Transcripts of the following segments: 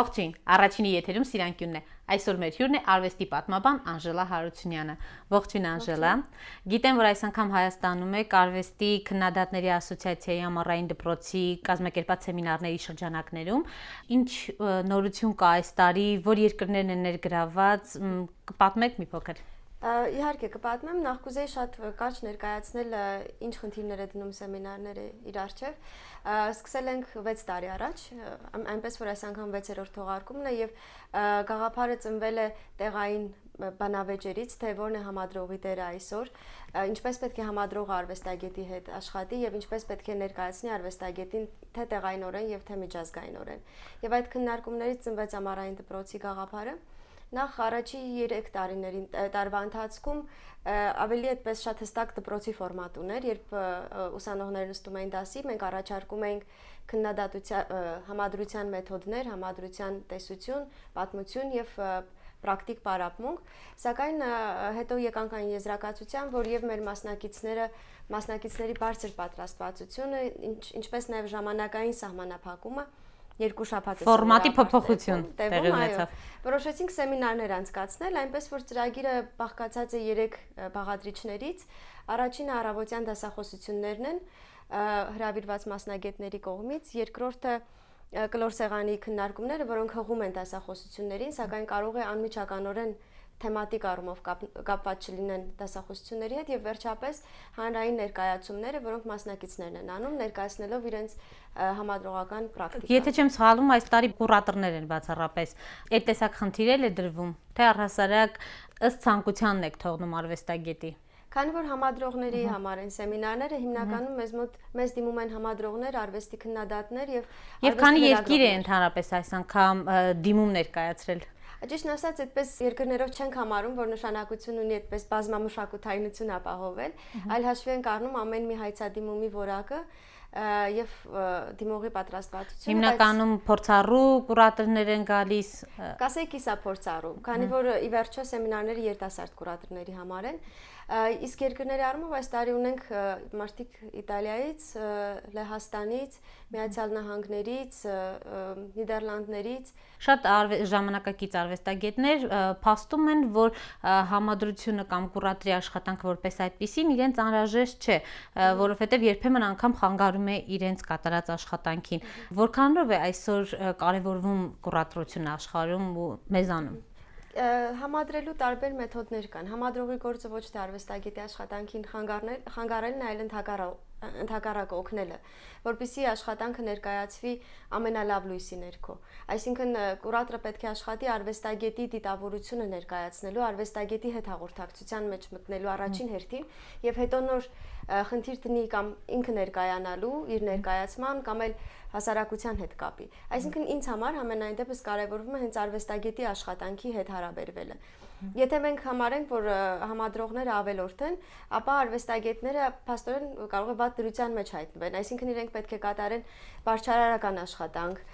Ողջույն, առաջինի եթերում Սիրանկյունն է, այսօր մեր հյուրն է արվեստի պատմաբան Անժելա Հարությունյանը, ողջույն Անժելա, գիտեմ, որ այս անգամ Հայաստանում եք արվեստի քննադատների ասոցիացիայի ամառային դպրոցի կազմակերպած սեմինարների շրջանակներում, ինչ նորություն կա այս տարի, որ երկրներն են ներգրավված, կպատմեք մի փոքր։ Իհարկե կպատմեմ, նախ կուզեի շատ կարճ ներկայացնել ինչ խնդիրներ է դնում սեմինարները իր առջև։ Սկսել ենք 6 տարի առաջ, այնպես որ այս անգամ 6-րդ թողարկումն է եւ գաղափարը ծնվել է տեղային բանավեճերից, թե որն է համադրողի դերը այսօր, ինչպես պետք է համադրողը արվեստագետի հետ աշխատի եւ ինչպես պետք է ներկայացնի արվեստագետին թե տեղայինորեն եւ թե միջազգայինորեն։ Եվ այդ քննարկումներից ծնվեց ամառային դպրոցի գաղափարը։ Նախ առաջի 3 տարվա ընթացքում ավելի այդպես շատ հստակ դպրոցի ֆորմատ ուներ, երբ ուսանողները նստում էին դասի, մենք առաջարկում էինք քննադատության համադրության մեթոդներ, համադրության տեսություն, պատմություն եւ պրակտիկ պարապմունք, սակայն հետո եկանք այն եզրակացության, որ եւ մեր մասնակիցների բարձր պատրաստվածությունը, ինչպես նաեւ ժամանակային սահմանափակումը երկու շաբաթ ֆորմատի փոփոխություն տեղի ունեցավ։ Որոշեցինք սեմինարներ անցկացնել, այնպես որ ծրագիրը բաղկացած է 3 բաղադրիչներից։ Առաջինը առավոտյան դասախոսություններն են հրավիրված մասնագետների կողմից, երկրորդը կլոր սեղանի քննարկումները, որոնք հղում են դասախոսություններին, սակայն կարող է անմիջականորեն թեմատիկ առումով կապված չլինեն դասախոսությունների հետ եւ վերջապես հանրային ներկայացումները, որոնք մասնակիցներն են անում, ներկայացնելով իրենց համադրողական պրակտիկան։ Եթե չեմ սխալվում, այս տարի կուրատորներ են բացառապես։ Այդ տեսակ խնդիրել է դրվում, թե առհասարակ ըստ ցանկությանն եք թողնում արվեստագետի։ Քանի որ համադրողների համար են սեմինարները, հիմնականում մեզ դիմում են համադրողներ, արվեստի քննադատներ եւ քանի երկիր է ընդհանրապես այս անգամ դիմում ներկայացրել։ Ճիշտն ասած, այդպես երկրներով չենք համարում, որ նշանակություն ունի այդպես բազմամշակութայնություն ապահովել, այլ հաշվի ենք առնում ամեն մի հայցադիմումի որակը եւ դիմողի պատրաստվածությունը։ Հիմնականում փորձառու կուրատորներ են գալիս։ Կասեի կիսափորձառու, քանի որ ի վերջո սեմինարները երիտասարդ կուրատորների համար են։ Իսկ երկրների առումով այս տարի ունենք մարդիկ Իտալիայից, Լեհաստանից, Միացյալ Նահանգներից, Նիդերլանդներից։ Շատ ժամանակակից արվեստագետներ փաստում են, որ համադրությունը կամ կուրատորի աշխատանքը որպես այդպիսին իրենց անհրաժեշտ չէ, որովհետև երբեմն անգամ խանգարում է իրենց կատարած աշխատանքին։ Որքանով է այսօր կարևորվում կուրատորությունը աշխարհում ու մեզանում։ Համադրելու տարբեր մեթոդներ կան։ Համադրողի գործը ոչ թե արվեստագետի աշխատանքին խանգարելն է, այլ ընդհակառակը օգնելը, որպեսզի աշխատանքը ներկայացվի ամենալավ լույսի ներքո։ Այսինքն կուրատորը պետք է աշխատի արվեստագետի դիտավորությունը ներկայացնելու, արվեստագետի հետ հաղորդակցության մեջ մտնելու առաջին հերթին եւ հետո նոր խնդիր դնի կամ ինքը ներկայանալու իր ներկայացման կամ էլ հասարակության հետ կապի։ Այսինքն ինձ համար ամենայն դեպս կարևորվում է հենց արվեստագետի աշխատանքի հետ հարաբերվելը։ Եթե մենք համարենք, որ համադրողները ավելորդ են, ապա արվեստագետները փաստորեն կարող է վատ դրության մեջ հայտնվեն, այսինքն իրենք պետք է կատարեն վարչարարական աշխատանք,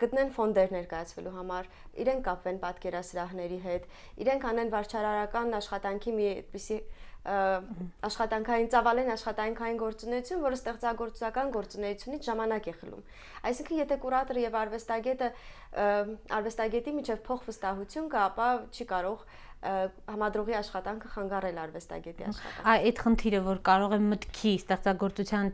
գտնեն ֆոնդեր ներկայացվելու համար, իրենք կապվեն պատկերասրահների հետ, իրենք անեն վարչարարական աշխատանքի մի այդպիսի աշխատանքային ծավալեն աշխատանքային գործունեություն, որը ստեղծագործական գործունեությունից ժամանակ է խլում։ Այսինքն եթե կուրատորը եւ արվեստագետի միջև փոխվստահություն կա, ապա չի կարող համադրողի աշխատանքը խանգարել արվեստագետի աշխատանքը։ Այդ խնդիրը, որ կարող է մտքի ստեղծագործության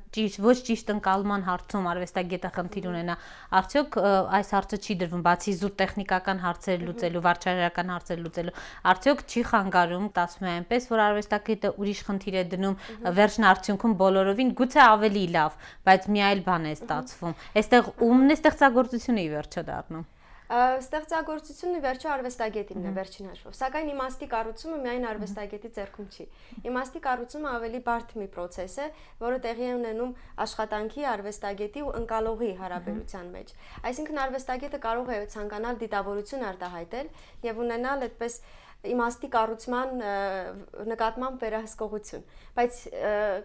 ոչ ճիշտ ընկալման հարցում արվեստագետը խնդիր ունենա, արդյոք այս հարցը չի դրվում, բացի զուտ տեխնիկական հարցեր լուծելու, վարչարարական հարցեր լուծելու, արդյոք չի խանգարում, ասում է այնպես, որ արվեստագետը ուրիշ խնդիր է դնում, վերջն արդյունքում բոլորովին գուցե ավելի լավ, բայց մի այլ բան է ստացվում։ Այստեղ ումն է ստեղծագործությունը ի վերջո դառնում։ Ստեղծագործությունը վերջո արվեստագետինն է վերջին հաշվով, սակայն իմաստի կառուցումը միայն արվեստագետի ձեռքում չի։ Իմաստի կառուցումը ավելի բարդ մի process է, որը տեղի է ունենում աշխատանքի, արվեստագետի ու ընկալողի հարաբերության մեջ։ Այսինքն արվեստագետը կարող է ցանկանալ դիտավորություն արտահայտել եւ ունենալ այդպես իմաստի կառուցման նկատմամբ վերահսկողություն, բայց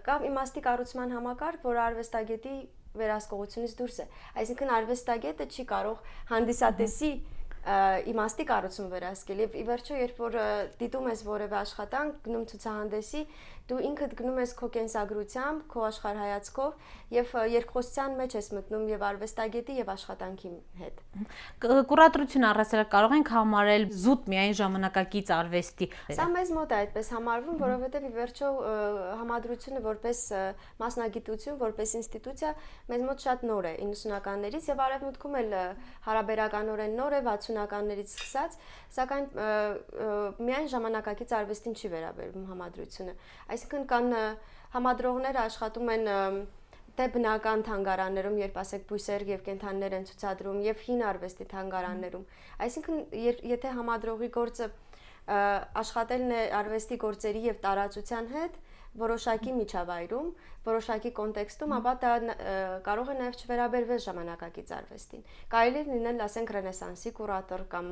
կամ իմաստի կառուցման համակարգ, որ արվեստագետի վերահսկողությունից դուրս է։ Այսինքն արվեստագետը չի կարող հանդիսատեսի իմաստի կառուցում վերահսկել եւ ի վերջո երբ որ դիտում ես որևէ աշխատանք գնում ցուցահանդեսի դու ինքդ գնում ես քո կենսագրությամբ, քո աշխարհայացքով եւ երկխոսության մեջ ես մտնում եւ արվեստագետի եւ աշխատանքի հետ։ Կուրատորություն առասարակ կարող ենք համարել զուտ միայն ժամանակակից արվեստի։ Սա մեզ մոտ է այդպես համարվում, որովհետեւ ի վերջո համադրությունը որպես մասնագիտություն, որպես ինստիտուցիա մեզ մոտ շատ նոր է 90-ականներից եւ արևմուտքում էլ հարաբերականորեն նոր է 60-ականներից սկսած, սակայն միայն ժամանակակից արվեստին չի վերաբերվում համադրությունը։ Այսինքն կան համադրողները աշխատում են թե բնական թանգարաններում, երբ ասեք բույսեր եւ կենդանիներ են ցուցադրում եւ հին արվեստի թանգարաններում։ Այսինքն եթե համադրողի գործը աշխատելն է արվեստի գործերի եւ տարածության հետ որոշակի միջավայրում, որոշակի կոնտեքստում, ապա դա կարող է նաեւ չվերաբերվել ժամանակակից արվեստին։ Կարելի է լինել, ասենք, ռենեսանսի կուրատոր կամ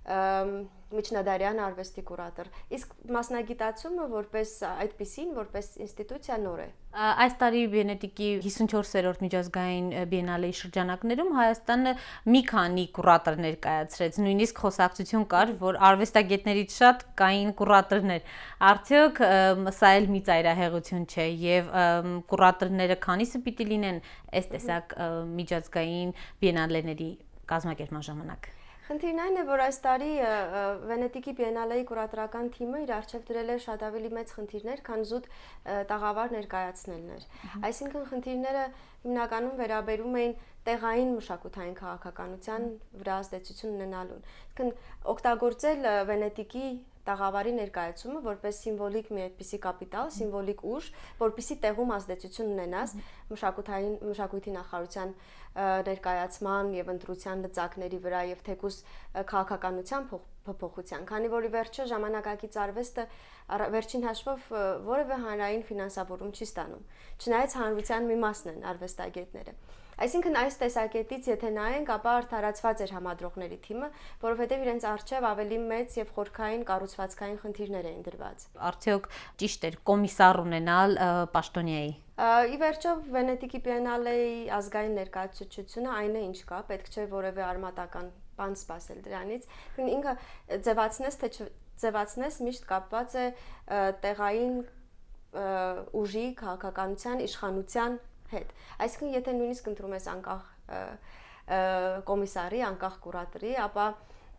միջնադարյան արվեստի կուրատոր։ Իսկ մասնագիտացումը որպես այդպիսին, որպես ինստիտուցիա նոր է։ Այս տարի Վենետիկի 54-րդ միջազգային բիենալեի շրջանակներում Հայաստանը մի քանի կուրատոր ներկայացրեց, նույնիսկ խոսակցություն կար, որ արվեստագետներից շատ կային կուրատորներ։ Արդյոք սա էլ մի ծայրահեղություն չէ եւ կուրատորները քանիսը պիտի լինեն այս տեսակ միջազգային բիենալեների կազմակերպման ժամանակ։ Խնդիրն այն է, որ այս տարի Վենետիկի բիենալեի կուրատորական թիմը իր առջև դրել է շատ ավելի մեծ խնդիրներ, քան զուտ տաղավար ներկայացնելն էր։ Այսինքն խնդիրները հիմնականում վերաբերում էին տեղային մշակութային քաղաքականության վրա ազդեցություն ունենալուն։ Այսինքն օգտագործել Վենետիկի տաղավարի ներկայացումը որպես սիմվոլիկ մի այդպիսի կապիտալ, սիմվոլիկ ուժ, որպեսզի տեղում ազդեցություն ունենաս մշակույթի նախարարության ներկայացման եւ ընտրության լծակների վրա եւ թեկուզ քաղաքականության փոփոխության, քանի որ ի վերջո ժամանակակից արվեստը վերջին հաշվով որևէ հանրային ֆինանսավորում չի ստանում, չնայած հանրության մի մասն են արվեստագետները։ Այսինքն այս տեսակետից եթե նայենք, ապա արդարացված էր համադրողների թիմը, որովհետև իրենց առջև ավելի մեծ եւ խորքային կառուցվածքային խնդիրներ էին դրված։ Արդյոք ճիշտ էր կոմիսար ունենալ պաշտոնյայի։ Ի վերջո Վենետիկի բիենալեի ազգային ներկայացուցչությունը այն է ինչ կա, պետք չէ որևէ արմատական բան սպասել դրանից։ Ինքը ձևացնես թե չձևացնես միշտ կապված է տեղային ուժի, քաղաքականության, իշխանության հետ։ Այսինքն եթե նույնիսկ ընտրում ես անկախ կոմիսարի, անկախ կուրատորի, ապա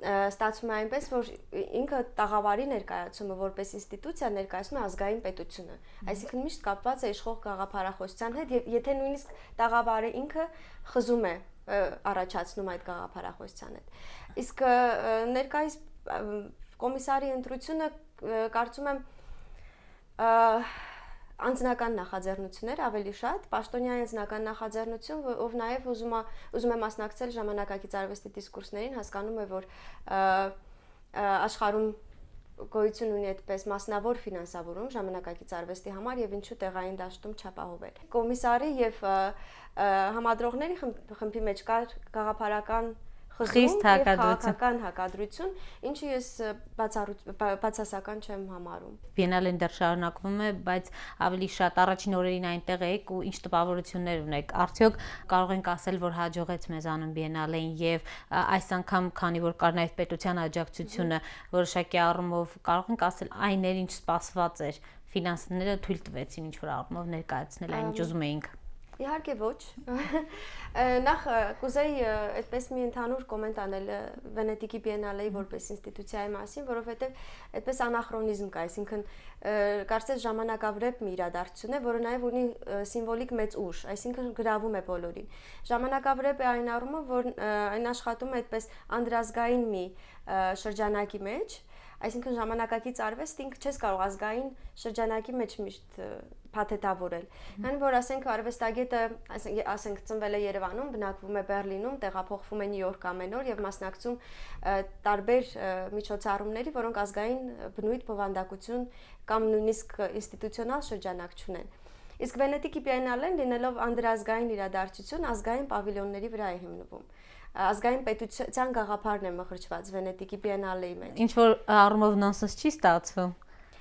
ստացվում է այնպես, որ ինքը տաղավարի ներկայացումը որպես ինստիտուցիա ներկայացնում է ազգային պետությունը։ Այսինքն միշտ կապված է իշխող գաղափարախոսության հետ, եւ եթե նույնիսկ տաղավարը ինքը խզում է առաջացնում այդ գաղափարախոսության հետ։ Իսկ ներկայիս կոմիսարի ընտրությունը կարծում եմ անձնական նախաձեռնություններ ավելի շատ, պաշտոնյա անձնական նախաձեռնություն, ով նաև ուզում է մասնակցել ժամանակակից արվեստի դիսկուրսներին, հասկանում է, որ աշխարհում գոյություն ունի այդպես մասնավոր ֆինանսավորում ժամանակակից արվեստի համար եւ ինչու տեղային դաշտում չապահովել։ Կոմիսարի եւ համադրողների խմբի մեջ կար գաղափարական խիստ քաղաքական հակադրություն, ինչը ես բացասական չեմ համարում։ Բիենալեն դեռ շարունակվում է, բայց ավելի շատ առաջին օրերին այնտեղ եք ու ինչ տպավորություններ ունեք։ Արդյոք կարող ենք ասել, որ հաջողեց մեզանում Բիենալեին եւ այս անգամ, քանի որ կար նաեւ պետության աջակցությունը, որոշակի առումով կարող ենք ասել այն էր, ինչ սպասված էր, ֆինանսները թույլ տվեցին ինչ որ առումով ներկայացնել այն, ինչ ուզում էինք։ Իհարկե ոչ։ Նախ կուզեի այդպես մի ընդհանուր կոմենտ անել Վենետիկի բիենալեի որպես ինստիտուցիայի մասին, որովհետև այդպես անախրոնիզմ կա, այսինքն կարծես ժամանակավրեպ մի իրադարձություն է, որը նաև ունի սիմվոլիկ մեծ ուժ, այսինքն գրավում է բոլորին։ Ժամանակավրեպ է այն առումով, որ այն աշխատում է այդպես անդրազգային մի շրջանակի մեջ, այսինքն ժամանակակից արվեստ ինքը չես կարող ազգային շրջանակի մեջ միշտ փաթեթավորել։ Քանի որ ասենք արվեստագետը, ասենք ծնվել է Երևանում, բնակվում է Բեռլինում, տեղափոխվում է Նյու Յորք ամեն օր եւ մասնակցում տարբեր միջոցառումների, որոնք ազգային բնույթ, բովանդակություն կամ նույնիսկ ինստիտուցիոնալ շրջանակ չունեն։ Իսկ Վենետիկի բիենալեն լինելով անդրազգային իրադարձություն, ազգային պավիլյոնների վրա է հիմնվում։ Ազգային պետության գաղափարն է մխրճված Վենետիկի բիենալեի մեջ։ Ինչ որ առումով նոնսենս չի ստացվում,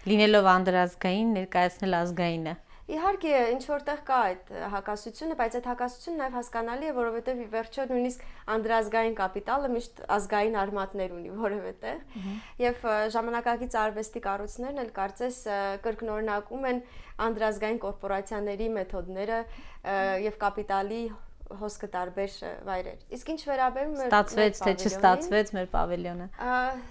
լինելով անդրազգային ներկայացնել ազգայինը։ Իհարկե, ինչ որտեղ կա այդ հակասությունը, բայց այդ հակասությունը նաև հասկանալի է, որովհետև ի վերջո նույնիսկ անդրազգային կապիտալը միշտ ազգային արմատներ ունի որևէտեղ։ Եվ ժամանակակից արվեստի կառույցներն էլ կարծես կրկնօրինակում են անդրազգային կորպորացիաների մեթոդները եւ կապիտալի հոսքը տարբեր վայրեր։ Իսկ ինչ վերաբերում է ստացվեց թե չստացվեց մեր պավիլյոնը։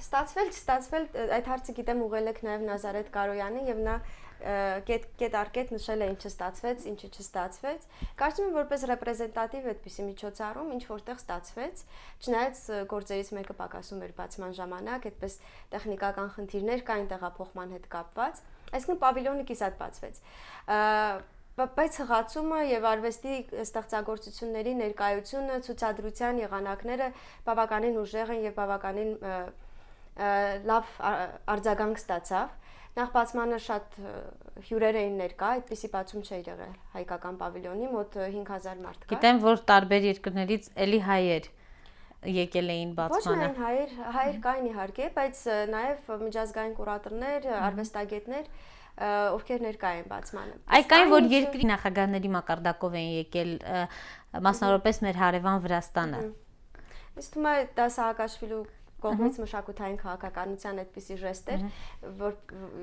Ստացվել, այդ հարցը գիտեմ ուղղել եք նաև Նազարեթ Կարոյանը եւ նա կետ առ կետ նշել է ինչը ստացվեց, ինչը չստացվեց։ Կարծում եմ որպես ռեպրեզենտատիվ այդպիսի միջոցառում ինչ որտեղ ստացվեց, չնայած գործերից մեկը պակասում էր բացման ժամանակ, այդպես տեխնիկական խնդիրներ կային տեղափոխման հետ կապված, այսինքն պավիլյոնը կիսատ բացվեց։ Բայց հղացումը եւ արվեստի ստեղծագործությունների ներկայությունը, ցուցադրության եղանակները բավականին ուժեղ են եւ բավականին լավ արձագանք ստացավ։ Նախ բացմանը շատ հյուրեր էին ներկա, այդպիսի բացում չէր եղել հայկական պավիլյոնի, մոտ 5000 մարդ կար։ Գիտեմ, որ տարբեր երկրներից էլի հայեր եկել էին բացմանը։ Ոչ միայն հայեր կային իհարկե, բայց նաեւ միջազգային կուրատորներ, արվեստագետներ, ովքեր ներկա էին բացմանը։ Այկային որ երկրի նախագահների մակարդակով էին եկել, մասնավորապես մեր հարևան Վրաստանը։ Իսկ թվում է դա Սահակաշվիլու կողմից մշակութային քաղաքականության այդպիսի ժեստեր, որ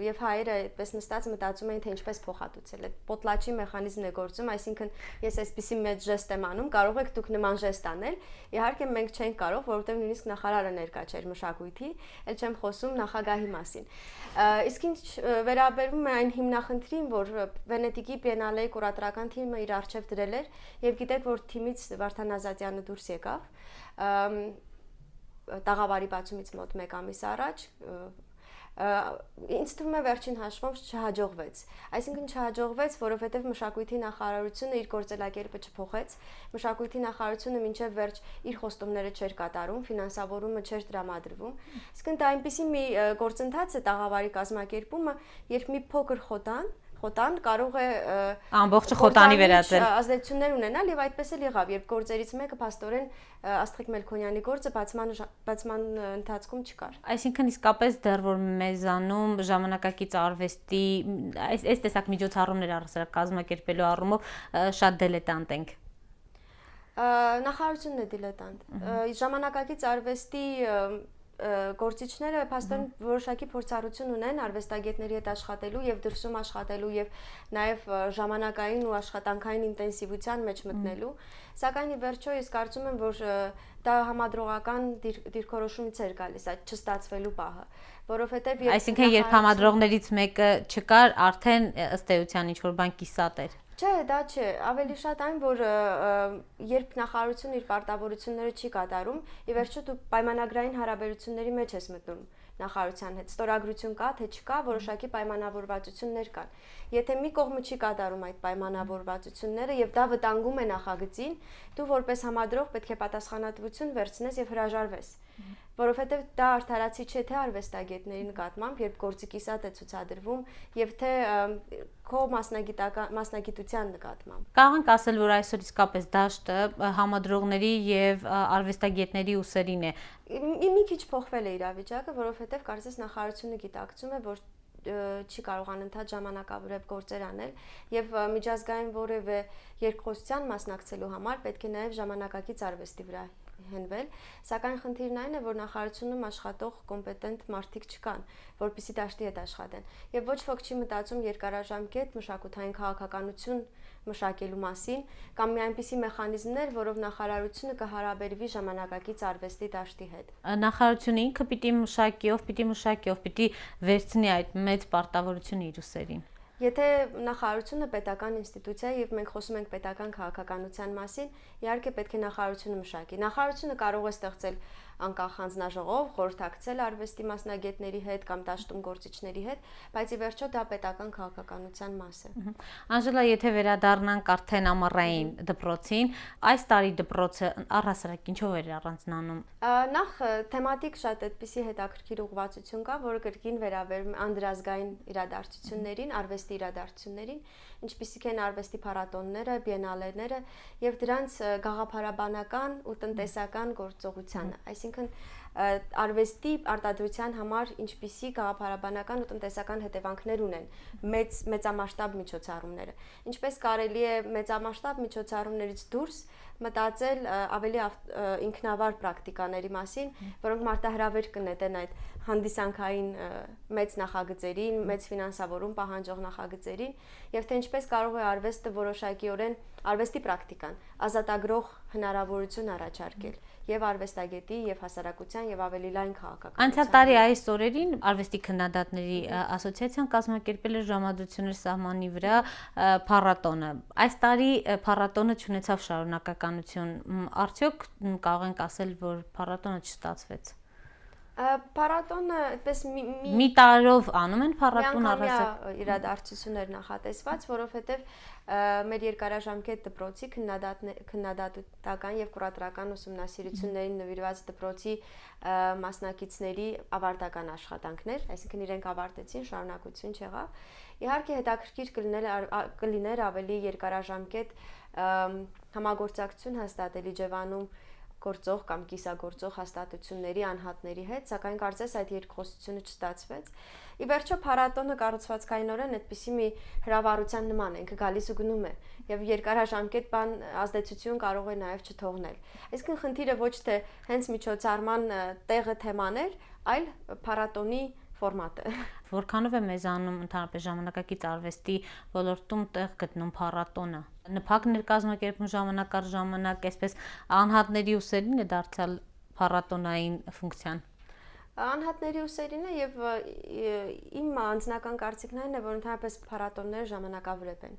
եւ հայերը այդպես նստած մտածում էին թե ինչպես փոխհատուցել։ Այդ պոտլաչի մեխանիզմն է գործում, այսինքն ես այսպիսի մեծ ժեստ եմ անում, կարող եք դուք նման ժեստ անել։ Իհարկե մենք չենք կարող, որովհետեւ նույնիսկ նախարարը ներկա չէր մշակույթի, ել չեմ խոսում նախագահի մասին։ Իսկ ինչ վերաբերում է այն հիմնախնդրին, որ Վենետիկի Բիենալեի կուրատորական թիմը իր արժեվ դրել էր, եւ գիտեք, որ թիմից Վարդան Ազատյանը դուրս եկավ, տաղավարի բացումից մոտ 1 ամիս առաջ ինձ թվում է վերջին հաշվով չհաջողվեց։ Այսինքն չհաջողվեց, որովհետև մշակույթի նախարարությունը իր գործելակերպը չփոխեց։ Մշակույթի նախարարությունը մինչև վերջ իր խոստումները չէր կատարում, ֆինանսավորումը չէր տրամադրվում։ Իսկն դա այնպիսի մի գործընթաց է տաղավարի կազմակերպումը, երբ մի փոքր խոտան կարող է ամբողջը խոտանի վերածել ազդեցություններ ունենալ եւ այդպես էլ եղավ, երբ գործերից մեկը փաստորեն Աստղիկ Մելքոնյանի գործը բացման ընթացքում չկար։ Այսինքն իսկապես դեռ որ մեզանում ժամանակակից արվեստի այս տեսակ միջոցառումներ առասարակ կազմակերպելու առումով շատ դիլետանտ ենք։ Նախարարությունն է դիլետանտ։ Ժամանակակից արվեստի գործիչները փաստորեն որոշակի փորձառություն ունեն արվեստագետների հետ աշխատելու եւ դրսում աշխատելու եւ նաեւ ժամանակային ու աշխատանքային ինտենսիվության մեջ մտնելու, սակայն ի վերջո ես կարծում եմ, որ դա համադրողական դիրքորոշումից էր գալիս այդ չստացվելու պահը, որովհետեւ այսինքն երբ համադրողներից մեկը չկար, արդեն ըստ էության ինչ որ բան կիսատ էր։ Չէ, դա չէ, ավելի շատ այն, որ երբ նախարարությունը իր պարտավորությունները չի կատարում, ի վերջո դու պայմանագրային հարաբերությունների մեջ ես մտնում նախարարության հետ։ Ստորագրություն կա, թե չկա, որոշակի պայմանավորվածություններ կան։ Եթե մի կողմը չի կատարում այդ պայմանավորվածությունները եւ դա վտանգում է նախագծին, դու որպես համադրող պետք է պատասխանատվություն վերցնես եւ հրաժարվես։ Որովհետև դա արդարացի չէ թե արվեստագետների նկատմամբ, երբ գործի կիսատ է ցուցադրվում, եւ թե քո մասնագիտության նկատմամբ։ Կարող ենք ասել, որ այսօր իսկապես դաշտը համադրողների եւ արվեստագետների ուսերին է։ Մի քիչ փոխվել է իրավիճակը, որովհետև կարծես նախարարությունը գիտակցում է, որ չի կարող անընդհատ ժամանակավորებ գործեր անել եւ միջազգային որևէ երկխոսության մասնակցելու համար պետք է նաեւ ժամանակակից արվեստի վրա հենվել, սակայն խնդիրն այն է, որ նախարարությունում աշխատող կոմպետենտ մարդիկ չկան, որպեսզի դաշտի հետ աշխատեն։ Եվ ոչ ոք չի մտածում երկարաժամկետ մշակութային քաղաքականություն մշակելու մասին, կամ մի այնպիսի մեխանիզմներ, որով նախարարությունը կհարաբերվի ժամանակակից արվեստի դաշտի հետ։ Նախարարությունը ինքը պիտի մշակի, պիտի վերցնի այդ մեծ պարտավորությունը իր ուսերին։ Եթե նախարարությունը պետական ինստիտուցիա եւ մենք խոսում ենք պետական քաղաքականության մասին, իհարկե պետք է նախարարությունը մշակի։ Նախարարությունը կարող է ստեղծել անկախ հանձնաժողով, խորհրդակցել արվեստի մասնագետների հետ կամ դաշտում գործիչների հետ, բայց ի վերջո դա պետական քաղաքականության մաս է։ Անժելա, եթե վերադառնանք արդեն ամառային դպրոցին, այս տարի դպրոցը առհասարակ ինչով էր առանձնանում։ Նախ թեմատիկ շատ այդպիսի հետաքրքիր ուղղվածություն կա, որը կրկին վերաբերում է անդրազգային իրադարձություններին, արվեստի իրադարձություններին, ինչպիսիք են արվեստի փառատոնները, բիենալեները եւ դրանց գաղափարաբանական ու տնտեսական գործողությանը։ Այսինքն արվեստի արտադրության համար ինչպիսի գաղափարաբանական ու տնտեսական հետևանքներ ունեն մեծամասշտաբ միջոցառումները։ Ինչպես կարելի է մեծամասշտաբ միջոցառումներից դուրս մտածել ավելի ինքնավար պրակտիկաների մասին, որոնք մարտահրավեր կնետեն այդ հանդիսանքային մեծ նախագծերին, մեծ ֆինանսավորում պահանջող նախագծերին, եւ թե ինչպես կարող է արվեստը որոշակիորեն արվեստի պրակտիկան ազատագրող հնարավորություն առաջարկել եւ արվեստագետի եւ հասարակության եւ ավելի լայն քաղաքական։ Անցյալ տարի այս օրերին արվեստի քննադատների ասոցիացիան կազմակերպել էր ժամադրություններ սահմանի վրա փառատոնը։ Այս տարի փառատոնը չունեցավ շարունակականություն։ Արդյոք կարող ենք ասել, որ փառատոնը չստացվեց։ Փառատոնը այդպես մի տարով անում են փառատոն առհասարակ իրադարձություններ նախատեսված, որովհետև մեր երկարաժամկետ դպրոցի քննադատական եւ կուրատորական ուսումնասիրություններին նվիրված դպրոցի մասնակիցների ավարտական աշխատանքներ, այսինքն իրենք ավարտեցին, շարունակություն չեղավ։ Իհարկե հետաքրքիր կլիներ ավելի երկարաժամկետ համագործակցություն հաստատել Իջևանում գործող կամ կիսագործող հաստատությունների անհատների հետ, սակայն կարծես այդ երկխոսությունը չստացվեց։ Ի վերջո փառատոնը կառուցվածքայինորեն այդպիսի մի հրավառության նման է, ինքը գալիս ու գնում է եւ երկարաժամկետ բան ազդեցություն կարող է նաեւ չթողնել։ Այսինքն խնդիրը ոչ թե հենց միջոցառման տեղը թեմաներ, այլ փառատոնի ֆորմատը։ Որքանով է մեզանում ընդհանրապես ժամանակակից արվեստի ոլորտում տեղ գտնում փառատոնը։ Նփակն էր կազմակերպում ժամանակ առ ժամանակ, այսպես անհատների ուսերին է դարձյալ փառատոնային ֆունկցիան։ Անհատների ուսերին է եւ իմ անձնական կարծիքն այն է, որ ընդհանրապես փառատոնները ժամանակավրեպ են,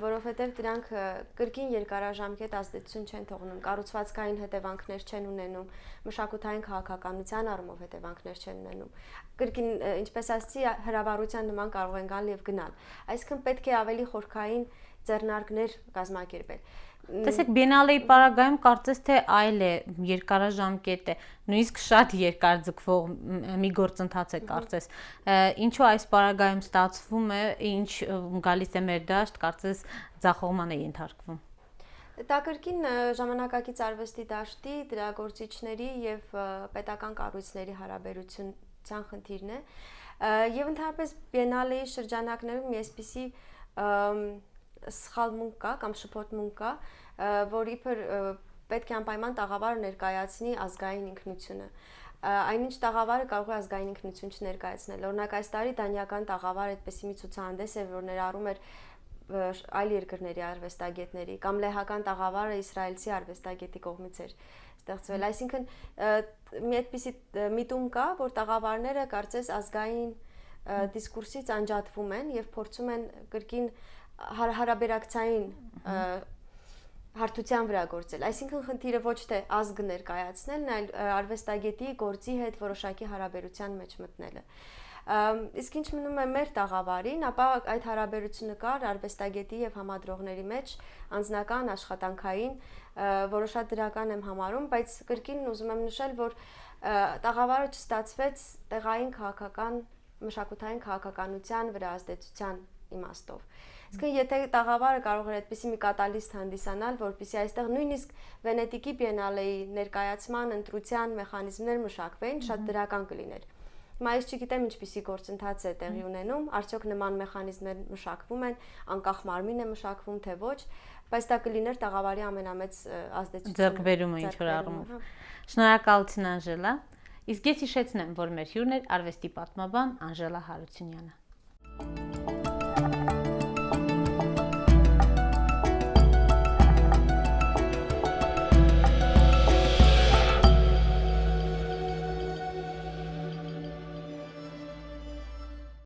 որովհետեւ դրանք կրկին երկարաժամկետ ազդեցություն չեն թողնում, կառուցվածքային հետևանքներ չեն ունենում, մշակութային քաղաքականության առումով հետևանքներ չեն ունենում։ Կրկին, ինչպես ասացի, հրավառության նման կարող են գալ եւ գնալ։ Այսինքն պետք է ավելի խորքային ձեռնարկներ կազմակերպել։ Տեսեք, Բիենալեի պարագայում կարծես թե այլ է, երկարաժամկետ է, նույնիսկ շատ երկար ձգվող մի գործընթաց է կարծես։ Ինչու այս պարագայում ստացվում է, ինչ գալիս է մեր դաշտ, կարծես ձախողման է ենթարկվում։ Դա կրկին ժամանակակից արվեստի դաշտի դրա գործիչների եւ պետական կառույցների հարաբերության խնդիրն է։ Եվ ընդհանրապես Բիենալեի շրջանակներում մի այսպիսի սխալմունք կա կամ շփոթմունք կա, որ իբր պետք է անպայման տաղավարը ներկայացնի ազգային ինքնությունը։ Այնինչ տաղավարը կարող է ազգային ինքնություն չներկայացնել։ Օրինակ այս տարի դանիական տաղավարը այդպեսի մի ցուցահանդես է, որ ներառում էր այլ երկրների արվեստագետների, կամ լեհական տաղավարը իսրայելցի արվեստագետի կողմից էր ստեղծվել։ Այսինքն մի այդպիսի միտում կա, որ տաղավարները կարծես ազգային դիսկուրսից անջատվում են եւ փորձում են կրկին հարաբերակցային հարթության վրա գործել։ Այսինքն խնդիրը ոչ թե ազգը ներկայացնելն, այլ արվեստագետի գործի հետ որոշակի հարաբերության մեջ մտնելը։ Իսկ ինչ մնում է մեր տաղավարին, ապա այդ հարաբերությունը կար արվեստագետի եւ համադրողների մեջ անձնական աշխատանքային, որը շատ դրական եմ համարում, բայց կրկին ուզում եմ նշել, որ տաղավարը չստացվեց տեղային քաղաքական, մշակութային քաղաքականության վրա ազդեցության իմաստով։ Իսկ եթե տաղավարը կարող էր այդպիսի մի կատալիստ հանդիսանալ, որպեսզի այստեղ նույնիսկ Վենետիկի Բիենալեի ներկայացման ընտրության մեխանիզմներ մշակվեին, շատ դրական կլիներ։ Հիմա ես չգիտեմ ինչպիսի գործընթաց է տեղի ունենում, արդյոք նման մեխանիզմներ մշակվում են, անկախ մարմին է մշակվում, թե ոչ, բայց դա կլիներ տաղավարի ամենամեծ ազդեցությունը։ Ձեռքբերումը ինչ որ առումով։ Շնորհակալություն Անժելա։ Իսկ ես հիշեցնեմ, որ մեր հյուրն էր արվեստի պատմաբան Անժելա Հարությունյանը։